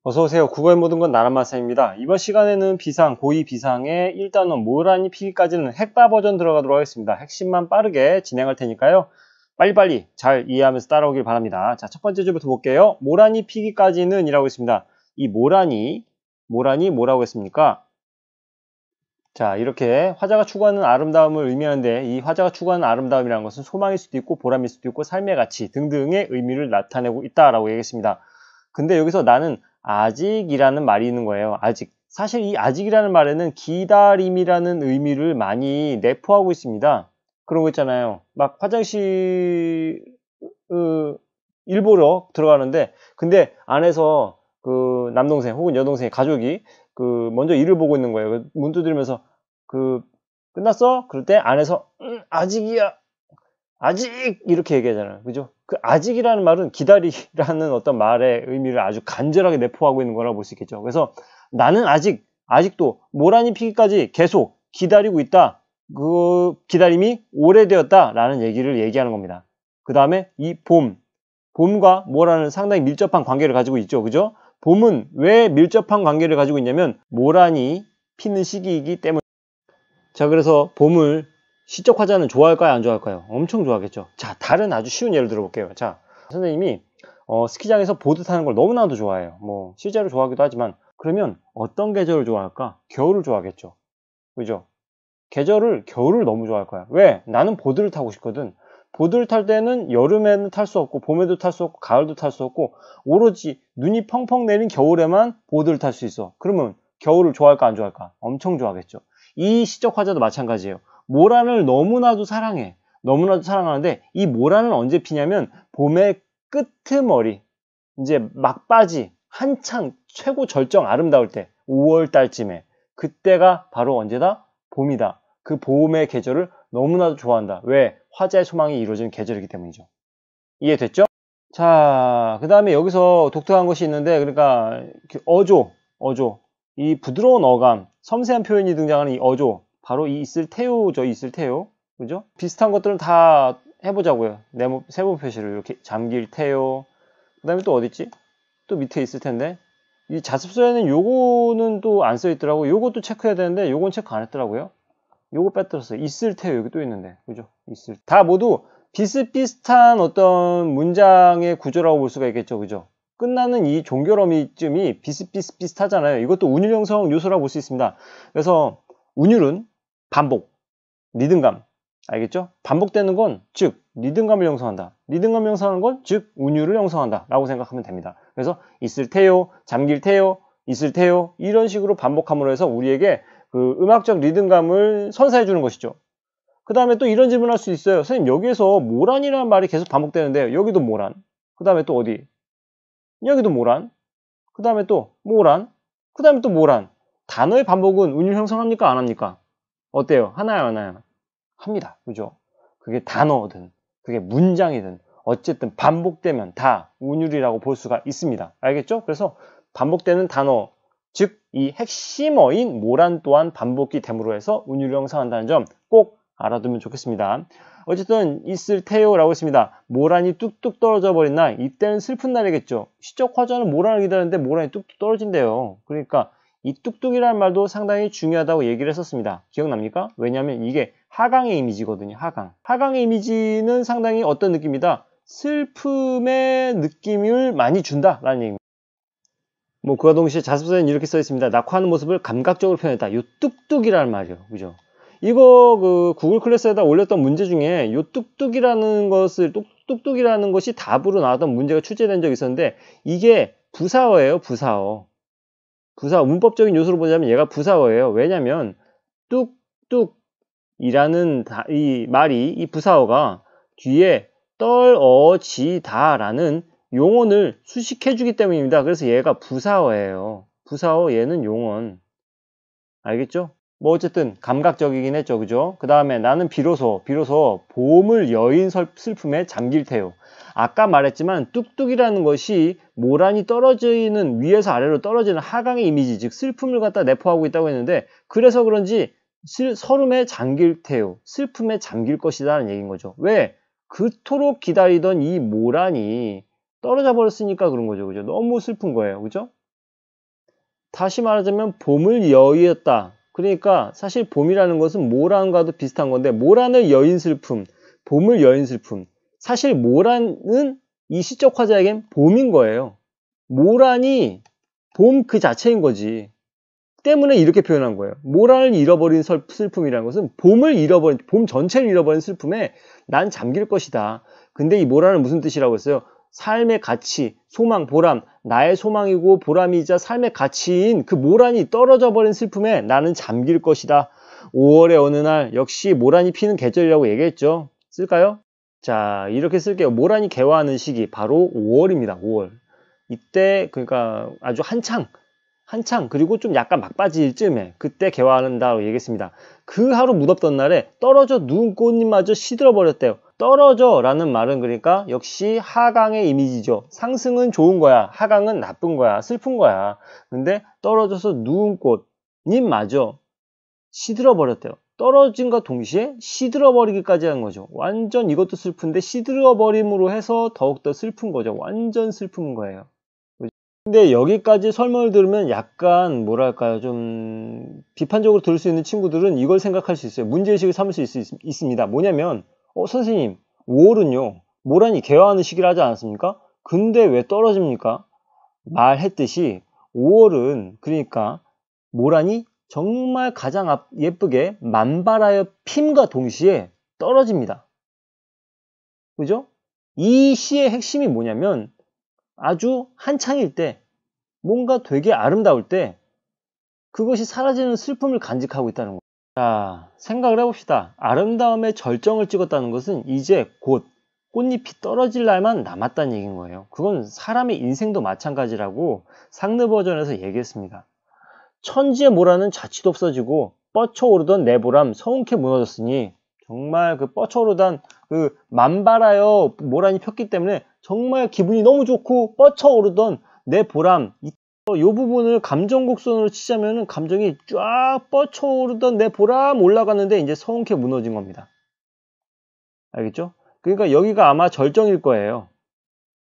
어서오세요. 국어의 모든 건 나란마쌤입니다. 이번 시간에는 비상, 고2 비상의 1단원 모란이 피기까지는 핵바 버전 들어가도록 하겠습니다. 핵심만 빠르게 진행할 테니까요. 빨리빨리 잘 이해하면서 따라오길 바랍니다. 자, 첫 번째 줄부터 볼게요. 모란이 피기까지는 이라고 했습니다. 이 모란이 뭐라고 했습니까? 자, 이렇게 화자가 추구하는 아름다움을 의미하는데 이 화자가 추구하는 아름다움이라는 것은 소망일 수도 있고 보람일 수도 있고 삶의 가치 등등의 의미를 나타내고 있다라고 얘기했습니다. 근데 여기서 나는 아직이라는 말이 있는 거예요. 아직. 사실 이 아직이라는 말에는 기다림이라는 의미를 많이 내포하고 있습니다. 그런 거 있잖아요. 막 화장실 일보러 들어가는데 근데 안에서 그 남동생 혹은 여동생 가족이 그 먼저 일을 보고 있는 거예요. 문 두드리면서 그 끝났어? 그럴 때 안에서 아직이야. 아직 이렇게 얘기하잖아요. 그죠? 그 아직이라는 말은 기다리라는 어떤 말의 의미를 아주 간절하게 내포하고 있는 거라고 볼 수 있겠죠. 그래서 나는 아직도 모란이 피기까지 계속 기다리고 있다. 그 기다림이 오래되었다라는 얘기를 얘기하는 겁니다. 그 다음에 이 봄과 모란은 상당히 밀접한 관계를 가지고 있죠. 그죠? 봄은 왜 밀접한 관계를 가지고 있냐면 모란이 피는 시기이기 때문에. 자, 그래서 봄을 시적 화자는 좋아할까요? 안 좋아할까요? 엄청 좋아하겠죠. 자, 다른 아주 쉬운 예를 들어볼게요. 자, 선생님이 스키장에서 보드 타는 걸 너무나도 좋아해요. 뭐 실제로 좋아하기도 하지만 그러면 어떤 계절을 좋아할까? 겨울을 좋아하겠죠. 그죠? 겨울을 너무 좋아할 거야. 왜? 나는 보드를 타고 싶거든. 보드를 탈 때는 여름에는 탈 수 없고 봄에도 탈 수 없고 가을도 탈 수 없고 오로지 눈이 펑펑 내린 겨울에만 보드를 탈 수 있어. 그러면 겨울을 좋아할까 안 좋아할까? 엄청 좋아하겠죠. 이 시적 화자도 마찬가지예요. 모란을 너무나도 사랑해. 너무나도 사랑하는데 이 모란은 언제 피냐면 봄의 끄트머리 이제 막바지 한창 최고 절정 아름다울 때 5월 달쯤에 그때가 바로 언제다? 봄이다. 그 봄의 계절을 너무나도 좋아한다. 왜? 화자의 소망이 이루어지는 계절이기 때문이죠. 이해됐죠? 자, 그 다음에 여기서 독특한 것이 있는데 그러니까 어조 이 부드러운 어감 섬세한 표현이 등장하는 이 어조 바로 이 있을테요죠. 있을테요. 그죠? 비슷한 것들은 다 해보자고요. 네모 세모 표시를 이렇게 잠길테요. 그 다음에 또 어딨지? 또 밑에 있을 텐데 이 자습서에는 요거는 또 안 써 있더라고요. 요것도 체크해야 되는데 요건 체크 안 했더라고요. 요거 빼뜨렸어요. 있을 테요. 여기 또 있는데. 그죠? 다 모두 비슷비슷한 어떤 문장의 구조라고 볼 수가 있겠죠. 그죠? 끝나는 이 종결어미쯤이 비슷비슷하잖아요. 이것도 운율 형성 요소라고 볼 수 있습니다. 그래서 운율은 반복, 리듬감. 알겠죠? 반복되는 건 즉 리듬감을 형성한다. 리듬감을 형성하는 건 즉 운율을 형성한다 라고 생각하면 됩니다. 그래서 있을 테요, 잠길 테요, 있을 테요 이런 식으로 반복함으로 해서 우리에게 그 음악적 리듬감을 선사해 주는 것이죠. 그 다음에 또 이런 질문을 할 수 있어요. 선생님 여기에서 모란이라는 말이 계속 반복되는데 여기도 모란, 그 다음에 또 어디? 여기도 모란, 그 다음에 또 모란, 그 다음에 또 모란. 단어의 반복은 운율 형성합니까? 안 합니까? 어때요? 하나요? 안 하나요? 합니다. 그죠? 그게 단어든 그게 문장이든 어쨌든 반복되면 다 운율이라고 볼 수가 있습니다. 알겠죠? 그래서 반복되는 단어 즉 이 핵심어인 모란 또한 반복이 됨으로 해서 운율을 형성한다는 점 꼭 알아두면 좋겠습니다. 어쨌든 있을 테요라고 했습니다. 모란이 뚝뚝 떨어져 버린 날 이때는 슬픈 날이겠죠. 시적 화자는 모란을 기다리는데 모란이 뚝뚝 떨어진대요. 그러니까 이 뚝뚝이라는 말도 상당히 중요하다고 얘기를 했었습니다. 기억납니까? 왜냐하면 이게 하강의 이미지거든요. 하강의 이미지는 상당히 어떤 느낌이다? 슬픔의 느낌을 많이 준다라는 얘기입니다. 뭐 그와 동시에 자습서에는 이렇게 써 있습니다. 낙화하는 모습을 감각적으로 표현했다. 요 뚝뚝이라는 말이요. 그죠? 이거 그 구글 클래스에다 올렸던 문제 중에 요 뚝뚝이라는 것이 답으로 나왔던 문제가 출제된 적이 있었는데 이게 부사어예요. 부사어. 문법적인 요소로 보자면 얘가 부사어예요. 왜냐면 뚝뚝이라는 이 말이 이 부사어가 뒤에 떨어지다라는 용언을 수식해주기 때문입니다. 그래서 얘가 부사어예요. 부사어 얘는 용언. 알겠죠? 뭐 어쨌든 감각적이긴 했죠. 그죠? 그 다음에 나는 비로소 봄을 여인 슬픔에 잠길 테요. 아까 말했지만 뚝뚝이라는 것이 모란이 떨어지는 위에서 아래로 떨어지는 하강의 이미지 즉 슬픔을 갖다 내포하고 있다고 했는데 그래서 그런지 서름에 잠길 테요. 슬픔에 잠길 것이다 라는 얘기인 거죠. 왜? 그토록 기다리던 이 모란이 떨어져 버렸으니까 그런 거죠. 그죠? 너무 슬픈 거예요. 그죠? 다시 말하자면 봄을 여의었다. 그러니까 사실 봄이라는 것은 모란과도 비슷한 건데 모란을 여인 슬픔, 봄을 여인 슬픔. 사실 모란은 이 시적 화자에겐 봄인 거예요. 모란이 봄 그 자체인 거지. 때문에 이렇게 표현한 거예요. 모란을 잃어버린 슬픔이라는 것은 봄을 잃어버린, 봄 전체를 잃어버린 슬픔에 난 잠길 것이다. 근데 이 모란은 무슨 뜻이라고 했어요? 삶의 가치, 소망, 보람, 나의 소망이고 보람이자 삶의 가치인 그 모란이 떨어져 버린 슬픔에 나는 잠길 것이다. 5월의 어느 날 역시 모란이 피는 계절이라고 얘기했죠. 쓸까요? 자, 이렇게 쓸게요. 모란이 개화하는 시기 바로 5월입니다. 5월. 이때 그러니까 아주 한창 그리고 좀 약간 막바지일 쯤에 그때 개화한다고 얘기했습니다. 그 하루 무덥던 날에 떨어져 누운 꽃잎마저 시들어버렸대요. 떨어져 라는 말은 그러니까 역시 하강의 이미지죠. 상승은 좋은 거야. 하강은 나쁜 거야. 슬픈 거야. 근데 떨어져서 누운 꽃잎마저 시들어버렸대요. 떨어진과 동시에 시들어버리기까지 한 거죠. 완전 이것도 슬픈데 시들어버림으로 해서 더욱더 슬픈 거죠. 완전 슬픈 거예요. 근데 여기까지 설명을 들으면 약간 뭐랄까요, 좀 비판적으로 들을 수 있는 친구들은 이걸 생각할 수 있어요. 문제의식을 삼을 수 있습니다. 뭐냐면 선생님 5월은요 모란이 개화하는 시기를 하지 않았습니까? 근데 왜 떨어집니까? 말했듯이 5월은 그러니까 모란이 정말 가장 예쁘게 만발하여 핌과 동시에 떨어집니다. 그죠? 이 시의 핵심이 뭐냐면 아주 한창일 때 뭔가 되게 아름다울 때 그것이 사라지는 슬픔을 간직하고 있다는 거예요. 자, 생각을 해봅시다. 아름다움의 절정을 찍었다는 것은 이제 곧 꽃잎이 떨어질 날만 남았다는 얘기인 거예요. 그건 사람의 인생도 마찬가지라고 상느 버전에서 얘기했습니다. 천지의 모란은 자취도 없어지고 뻗쳐오르던 내 보람 서운케 무너졌으니 정말 그 뻗쳐오르던 그 만발하여 모란이 폈기 때문에 정말 기분이 너무 좋고 뻗쳐오르던 내 보람 이 부분을 감정곡선으로 치자면 감정이 쫙 뻗쳐오르던 내 보람 올라갔는데 이제 서운케 무너진 겁니다. 알겠죠? 그러니까 여기가 아마 절정일 거예요.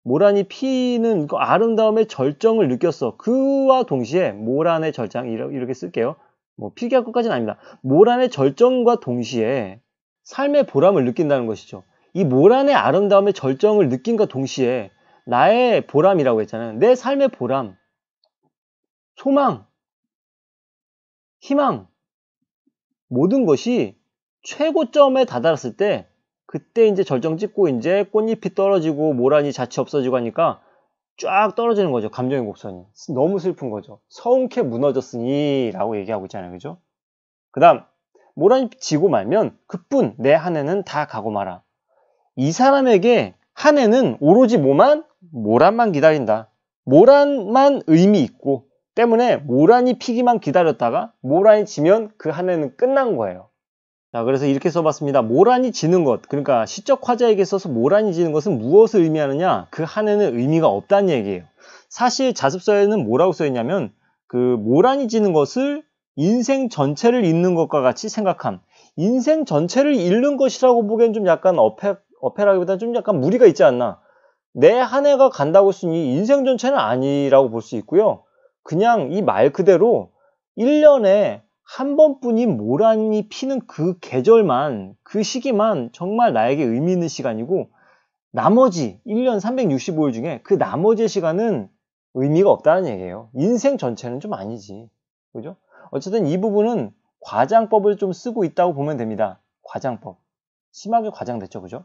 모란이 피는 그 아름다움의 절정을 느꼈어. 그와 동시에 모란의 절정 이렇게 쓸게요. 뭐 필기할 것까지는 아닙니다. 모란의 절정과 동시에 삶의 보람을 느낀다는 것이죠. 이 모란의 아름다움의 절정을 느낀과 동시에 나의 보람이라고 했잖아요. 내 삶의 보람, 소망, 희망 모든 것이 최고점에 다다랐을 때 그때 이제 절정 찍고 이제 꽃잎이 떨어지고 모란이 자취 없어지고 하니까 쫙 떨어지는 거죠. 감정의 곡선이. 너무 슬픈 거죠. 서운케 무너졌으니 라고 얘기하고 있잖아요. 그죠? 그 다음 모란이 지고 말면 그뿐 내 한 해는 다 가고 마라. 이 사람에게 한 해는 오로지 모란만 기다린다. 모란만 의미 있고 때문에 모란이 피기만 기다렸다가 모란이 지면 그 한 해는 끝난 거예요. 자, 그래서 이렇게 써봤습니다. 모란이 지는 것, 그러니까 시적 화자에게 있어서 모란이 지는 것은 무엇을 의미하느냐? 그 한 해는 의미가 없다는 얘기예요. 사실 자습서에는 뭐라고 써있냐면 그 모란이 지는 것을 인생 전체를 잃는 것과 같이 생각함. 인생 전체를 잃는 것이라고 보기엔 좀 약간 어폐라기보다는 좀 약간 무리가 있지 않나. 내 한 해가 간다고 했으니 인생 전체는 아니라고 볼 수 있고요. 그냥 이 말 그대로 1년에 한 번뿐인 모란이 피는 그 계절만, 그 시기만 정말 나에게 의미 있는 시간이고 나머지 1년 365일 중에 그 나머지 시간은 의미가 없다는 얘기예요. 인생 전체는 좀 아니지. 그죠? 어쨌든 이 부분은 과장법을 좀 쓰고 있다고 보면 됩니다. 과장법. 심하게 과장됐죠. 그죠?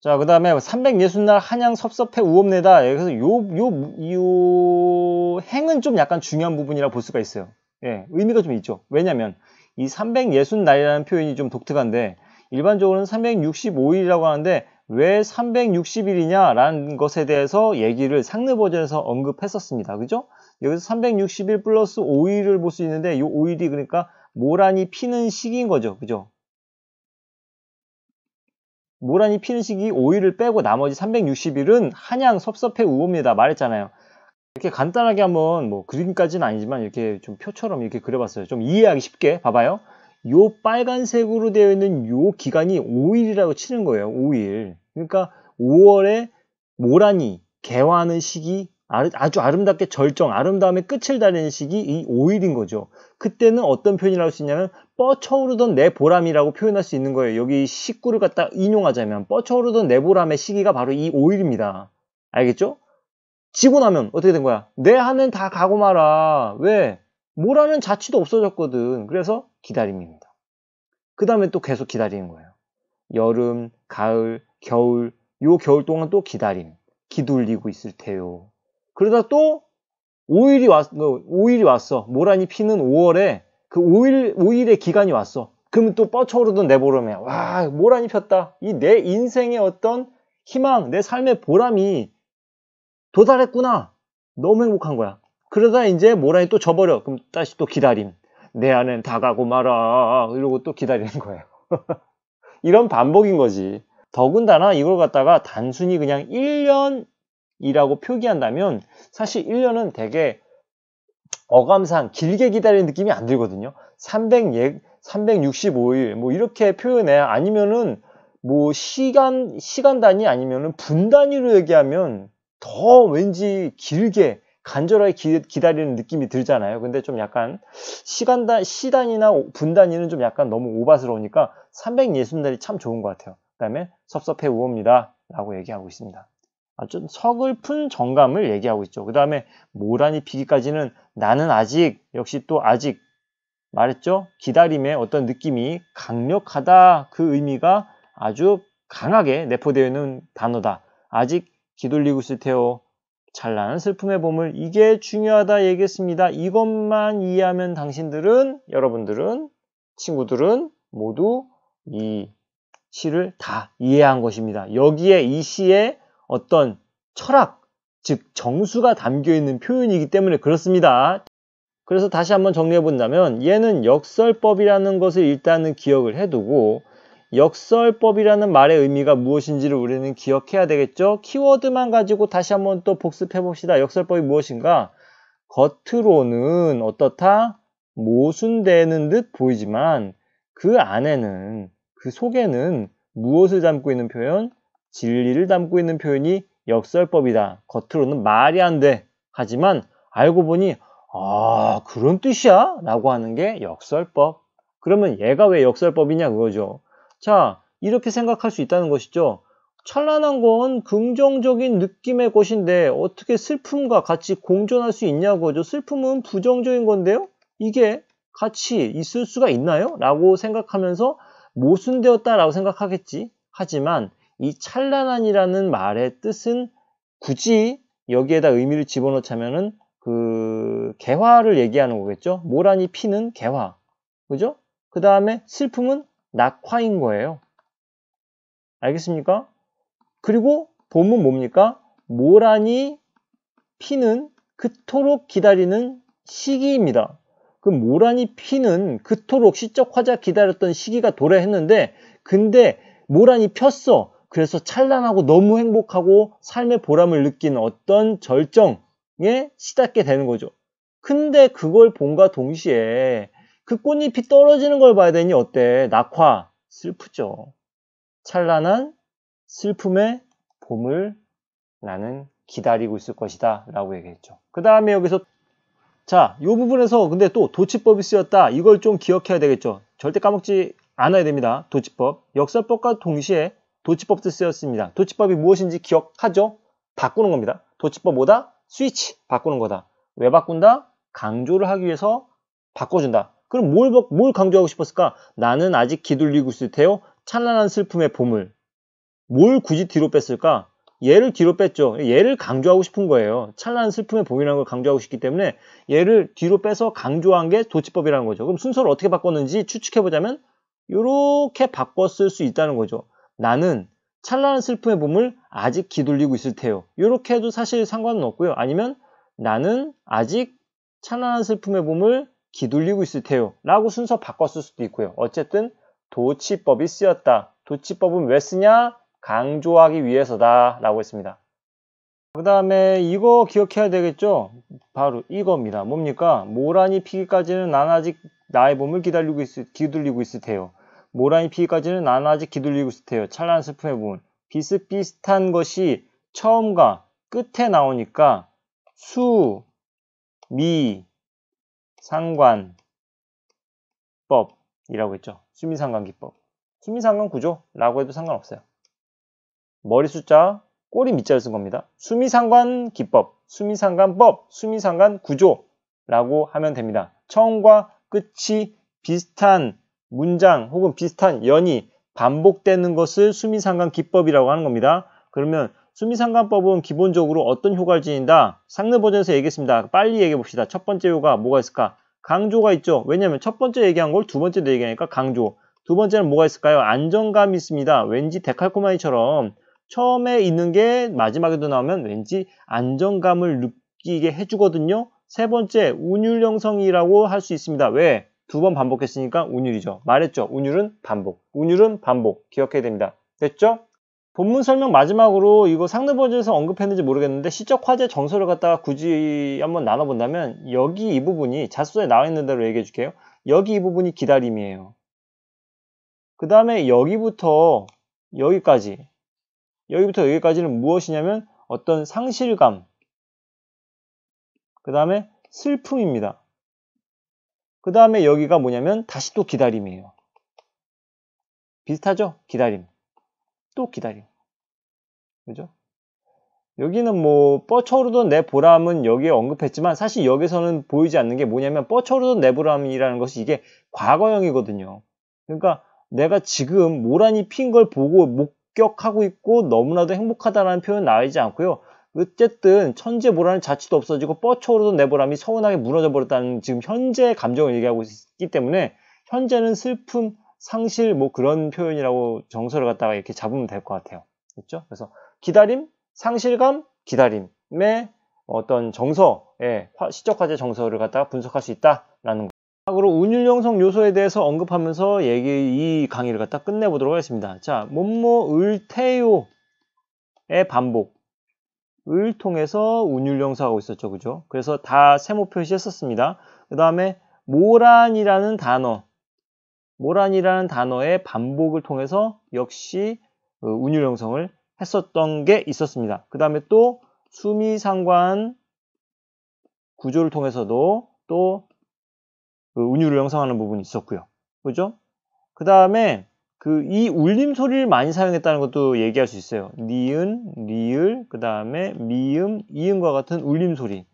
자, 그 다음에 360날 한양 섭섭해 우업내다. 여기서 요 행은 좀 약간 중요한 부분이라 볼 수가 있어요. 예, 의미가 좀 있죠. 왜냐면 이 360날이라는 표현이 좀 독특한데 일반적으로는 365일이라고 하는데 왜 360일이냐 라는 것에 대해서 얘기를 상느 버전에서 언급했었습니다. 그죠? 여기서 360일 플러스 5일을 볼 수 있는데 이 5일이 그러니까 모란이 피는 시기인 거죠. 그죠? 모란이 피는 시기 5일을 빼고 나머지 360일은 한양 섭섭해 우옵니다. 말했잖아요. 이렇게 간단하게 한번 뭐 그림까지는 아니지만 이렇게 좀 표처럼 이렇게 그려봤어요. 좀 이해하기 쉽게 봐봐요. 요 빨간색으로 되어 있는 요 기간이 5일이라고 치는 거예요. 5일. 그러니까 5월에 모란이 개화하는 시기 아주 아름답게 절정, 아름다움의 끝을 달리는 시기 이 5일인 거죠. 그때는 어떤 표현이라고 할 수 있냐면 뻗쳐오르던 내 보람이라고 표현할 수 있는 거예요. 여기 19를 갖다 인용하자면 뻗쳐오르던 내 보람의 시기가 바로 이 5일입니다. 알겠죠? 지고 나면 어떻게 된 거야? 내 한은 다 가고 말아. 왜? 뭐라는 자취도 없어졌거든. 그래서 기다림입니다. 그 다음에 또 계속 기다리는 거예요. 여름, 가을, 겨울, 요 겨울 동안 또 기다림. 기둘리고 있을 테요. 그러다 또 5일이 왔어. 모란이 피는 5월에 그 5일의 기간이 왔어. 그러면 또 뻗쳐오르던 내 보람이야. 와, 모란이 폈다. 이 내 인생의 어떤 희망, 내 삶의 보람이 도달했구나. 너무 행복한 거야. 그러다 이제 모란이 또 져버려. 그럼 다시 또 기다림. 내 안엔 다 가고 말아. 이러고 또 기다리는 거예요. 이런 반복인 거지. 더군다나 이걸 갖다가 단순히 그냥 1년이라고 표기한다면 사실 1년은 되게 어감상 길게 기다리는 느낌이 안 들거든요. 365일 뭐 이렇게 표현해. 아니면은 뭐 시간 단위 아니면은 분 단위로 얘기하면 더 왠지 길게 간절하게 기다리는 느낌이 들잖아요. 근데 좀 약간 시 단위나 분 단위는 좀 약간 너무 오바스러우니까 360날이 참 좋은 것 같아요. 그 다음에 섭섭해 우옵니다 라고 얘기하고 있습니다. 아주 서글픈 정감을 얘기하고 있죠. 그 다음에 모란이 피기까지는 나는 아직, 역시 또 아직 말했죠. 기다림의 어떤 느낌이 강력하다. 그 의미가 아주 강하게 내포되어 있는 단어다. 아직 기돌리고 있을 테요. 찬란한 슬픔의 봄을, 이게 중요하다 얘기했습니다. 이것만 이해하면 여러분들은, 친구들은 모두 이 시를 다 이해한 것입니다. 여기에 이 시에 어떤 철학, 즉 정수가 담겨있는 표현이기 때문에 그렇습니다. 그래서 다시 한번 정리해본다면 얘는 역설법이라는 것을 일단은 기억을 해두고, 역설법이라는 말의 의미가 무엇인지를 우리는 기억해야 되겠죠. 키워드만 가지고 다시 한번 또 복습해봅시다. 역설법이 무엇인가? 겉으로는 어떻다? 모순되는 듯 보이지만 그 안에는, 그 속에는 무엇을 담고 있는 표현? 진리를 담고 있는 표현이 역설법이다. 겉으로는 말이 안 돼. 하지만 알고 보니 아, 그런 뜻이야? 라고 하는 게 역설법. 그러면 얘가 왜 역설법이냐 그거죠. 자, 이렇게 생각할 수 있다는 것이죠. 찬란한 건 긍정적인 느낌의 것인데 어떻게 슬픔과 같이 공존할 수 있냐고죠. 슬픔은 부정적인 건데요. 이게 같이 있을 수가 있나요? 라고 생각하면서 모순되었다라고 생각하겠지. 하지만 이 찬란한이라는 말의 뜻은 굳이 여기에다 의미를 집어넣자면은 그 개화를 얘기하는 거겠죠. 모란이 피는 개화. 그죠? 그 다음에 슬픔은 낙화인 거예요. 알겠습니까? 그리고 봄은 뭡니까? 모란이 피는 그토록 기다리는 시기입니다. 그 모란이 피는 그토록 시적 화자 기다렸던 시기가 도래했는데, 근데 모란이 폈어. 그래서 찬란하고 너무 행복하고 삶의 보람을 느끼는 어떤 절정에 시닫게 되는 거죠. 근데 그걸 봄과 동시에 그 꽃잎이 떨어지는 걸 봐야 되니 어때? 낙화, 슬프죠. 찬란한 슬픔의 봄을 나는 기다리고 있을 것이다 라고 얘기했죠. 그 다음에 여기서 자, 이 부분에서 근데 또 도치법이 쓰였다. 이걸 좀 기억해야 되겠죠. 절대 까먹지 않아야 됩니다. 도치법. 역설법과 동시에 도치법도 쓰였습니다. 도치법이 무엇인지 기억하죠? 바꾸는 겁니다. 도치법 뭐다? 스위치. 바꾸는 거다. 왜 바꾼다? 강조를 하기 위해서 바꿔준다. 그럼 뭘 강조하고 싶었을까? 나는 아직 기둘리고 있을 테요. 찬란한 슬픔의 봄을. 뭘 굳이 뒤로 뺐을까? 얘를 뒤로 뺐죠. 얘를 강조하고 싶은 거예요. 찬란한 슬픔의 봄이라는 걸 강조하고 싶기 때문에 얘를 뒤로 빼서 강조한 게 도치법이라는 거죠. 그럼 순서를 어떻게 바꿨는지 추측해보자면 이렇게 바꿨을 수 있다는 거죠. 나는 찬란한 슬픔의 봄을 아직 기둘리고 있을 테요. 이렇게 해도 사실 상관은 없고요. 아니면 나는 아직 찬란한 슬픔의 봄을 기둘리고 있을 테요 라고 순서 바꿨을 수도 있고요. 어쨌든 도치법이 쓰였다. 도치법은 왜 쓰냐? 강조하기 위해서다 라고 했습니다. 그 다음에 이거 기억해야 되겠죠? 바로 이겁니다. 뭡니까? 모란이 피기까지는 난 아직 나의 봄을 기둘리고 있을 테요. 모란이 피기까지는 난 아직 기둘리고 있을 테요. 찬란한 슬픔의 봄. 비슷비슷한 것이 처음과 끝에 나오니까 수미상관법이라고 했죠. 수미상관기법. 수미상관구조라고 해도 상관없어요. 머리 숫자, 꼬리 밑자를 쓴 겁니다. 수미상관기법, 수미상관법, 수미상관구조라고 하면 됩니다. 처음과 끝이 비슷한 문장 혹은 비슷한 연이 반복되는 것을 수미상관기법이라고 하는 겁니다. 그러면 수미상관법은 기본적으로 어떤 효과를 지닌다? 상느 버전에서 얘기했습니다. 빨리 얘기해 봅시다. 첫 번째 효과 뭐가 있을까? 강조가 있죠. 왜냐하면 첫 번째 얘기한 걸 두 번째도 얘기하니까 강조. 두 번째는 뭐가 있을까요? 안정감이 있습니다. 왠지 데칼코마니처럼 처음에 있는 게 마지막에도 나오면 왠지 안정감을 느끼게 해주거든요. 세 번째, 운율 형성이라고 할 수 있습니다. 왜? 두 번 반복했으니까 운율이죠. 말했죠. 운율은 반복. 운율은 반복. 기억해야 됩니다. 됐죠? 본문 설명 마지막으로 이거 상느 버전에서 언급했는지 모르겠는데 시적 화제 정서를 갖다가 굳이 한번 나눠본다면 여기 이 부분이 자소서에 나와 있는 대로 얘기해 줄게요. 여기 이 부분이 기다림이에요. 그 다음에 여기부터 여기까지는 무엇이냐면 어떤 상실감, 그 다음에 슬픔입니다. 그 다음에 여기가 뭐냐면 다시 또 기다림이에요. 비슷하죠? 기다림. 또 기다림. 그죠? 여기는 뭐 뻗쳐오르던 내 보람은 여기에 언급했지만 사실 여기서는 보이지 않는 게 뭐냐면 뻗쳐오르던 내 보람이라는 것이 이게 과거형이거든요. 그러니까 내가 지금 모란이 핀 걸 보고 목격하고 있고 너무나도 행복하다라는 표현 나오지 않고요. 어쨌든 천재 모란의 자취도 없어지고 뻗쳐오르던 내 보람이 서운하게 무너져 버렸다는 지금 현재 감정을 얘기하고 있기 때문에 현재는 슬픔, 상실 뭐 그런 표현이라고 정서를 갖다가 이렇게 잡으면 될 것 같아요. 그렇죠? 그래서 기다림, 상실감, 기다림의 어떤 정서의 시적 화제 정서를 갖다가 분석할 수 있다라는 거. 마지막으로 운율 형성 요소에 대해서 언급하면서 이 강의를 갖다 끝내보도록 하겠습니다. 자, 을태요의 반복. 을 통해서 운율 형성하고 있었죠. 그죠? 그래서 다 세모 표시했었습니다. 그 다음에 모란이라는 단어의 반복을 통해서 역시 운율 형성을 했었던 게 있었습니다. 그 다음에 또 수미상관 구조를 통해서도 또 운율을 형성하는 부분이 있었고요. 그죠? 그 다음에 이 울림 소리를 많이 사용했다는 것도 얘기할 수 있어요. 니은, 리을, 그 다음에 미음, 이음과 같은 울림 소리.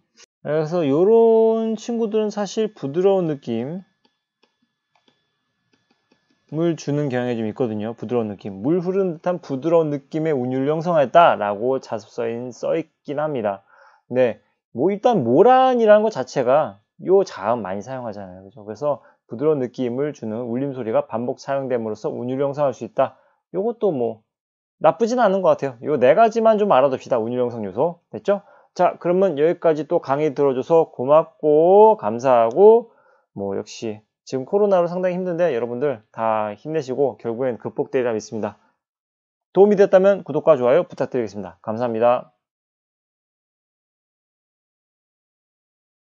그래서 이런 친구들은 사실 부드러운 느낌을 주는 경향이 좀 있거든요. 부드러운 느낌. 물 흐르는 듯한 부드러운 느낌의 운율을 형성했다라고 자소서에 써있긴 합니다. 근데 뭐 일단 모란이라는 것 자체가 요 자음 많이 사용하잖아요. 그죠? 그래서 부드러운 느낌을 주는 울림 소리가 반복 사용됨으로써 운율을 형성할 수 있다. 요것도 뭐 나쁘진 않은 것 같아요. 요 네 가지만 좀 알아둡시다. 운율 형성 요소. 됐죠? 자, 그러면 여기까지 또 강의 들어줘서 고맙고 감사하고 뭐 역시 지금 코로나로 상당히 힘든데 여러분들 다 힘내시고 결국엔 극복되리라 믿습니다. 도움이 됐다면 구독과 좋아요 부탁드리겠습니다. 감사합니다.